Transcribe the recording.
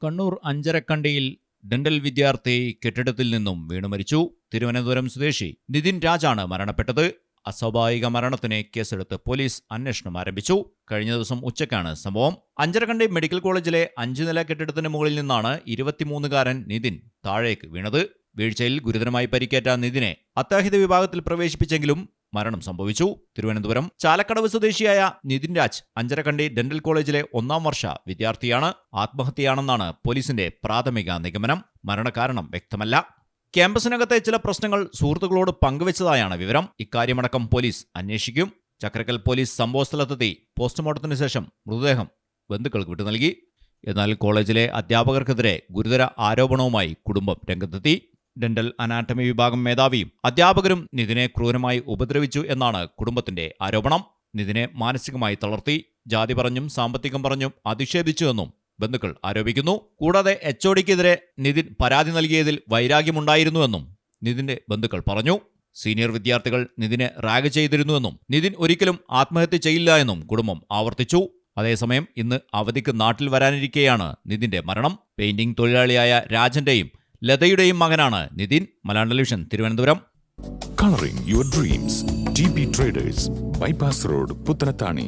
Kannur അഞ്ചരക്കണ്ടിയിൽ dental വിദ്യാർത്ഥി കെട്ടിടത്തിൽ നിന്നും വീണു മരിച്ചു. തിരുവനന്തപുരം സ്വദേശി നിതിൻ രാജാണ് മരണപ്പെട്ടത്. അസ്വാഭാവിക മരണത്തിന് കേസെടുത്ത് പോലീസ് അന്വേഷണം ആരംഭിച്ചു. കഴിഞ്ഞ ദിവസം ഉച്ചയ്ക്കാണ് സംഭവം. അഞ്ചരക്കണ്ടി മെഡിക്കൽ കോളേജിലെ 5 നില കെട്ടിടത്തിന് മുകളിൽ നിന്നാണ് 23-കാരൻ നിതിൻ താഴേക്ക് വീണത്. വീഴ്ചയിൽ ഗുരുതരമായി പരിക്കേറ്റ നിതിനെ അത്യാഹിത വിഭാഗത്തിൽ പ്രവേശിപ്പിച്ചെങ്കിലും മരണം സംഭവിച്ചു. തിരുവനന്തപുരം ചാലക്കടവ് സ്വദേശിയായ നിതിൻ രാജ് അഞ്ചരക്കണ്ടി ഡെന്റൽ കോളേജിലെ 1-ാം വർഷ വിദ്യാർത്ഥിയാണ്. ആത്മഹത്യയാണെന്നാണ് പോലീസിന്റെ പ്രാഥമിക നിഗമനം. മരണകാരണം വ്യക്തമല്ല. ക്യാമ്പസിനകത്തെ ചില പ്രശ്നങ്ങൾ സുഹൃത്തുക്കളോട് പങ്കുവച്ചതായാണ് വിവരം. ഇക്കാര്യമടക്കം പോലീസ് അന്വേഷിക്കും. ചക്രക്കൽ പോലീസ് സംഭവസ്ഥലത്തെത്തി പോസ്റ്റ്മോർട്ടത്തിന് ശേഷം മൃതദേഹം ബന്ധുക്കൾക്ക് വിട്ടു നൽകി. എന്നാൽ കോളേജിലെ അധ്യാപകർക്കെതിരെ ഗുരുതര ആരോപണവുമായി കുടുംബം രംഗത്തെത്തി. ഡെന്റൽ അനാട്ടമി വിഭാഗം മേധാവിയും അധ്യാപകരും നിതിനെ ക്രൂരമായി ഉപദ്രവിച്ചു എന്നാണ് കുടുംബത്തിന്റെ ആരോപണം. നിതിനെ മാനസികമായി തളർത്തി, ജാതി പറഞ്ഞും സാമ്പത്തികം പറഞ്ഞും അധിക്ഷേപിച്ചുവെന്നും ബന്ധുക്കൾ ആരോപിക്കുന്നു. കൂടാതെ HODക്കെതിരെ നിതിൻ പരാതി നൽകിയതിൽ വൈരാഗ്യമുണ്ടായിരുന്നുവെന്നും നിതിന്റെ ബന്ധുക്കൾ പറഞ്ഞു. സീനിയർ വിദ്യാർത്ഥികൾ നിതിനെ റാഗ് ചെയ്തിരുന്നുവെന്നും നിതിൻ ഒരിക്കലും ആത്മഹത്യ ചെയ്യില്ല എന്നും കുടുംബം ആവർത്തിച്ചു. അതേസമയം ഇന്ന് അവധിക്ക് നാട്ടിൽ വരാനിരിക്കെയാണ് നിതിന്റെ മരണം. പെയിന്റിംഗ് തൊഴിലാളിയായ രാജന്റെയും ലതയുടെയും മകനാണ് Nithin. Malayalam television, Thiruvananthapuram. Coloring your dreams. TB Traders, Bypass Road, Puttanatani.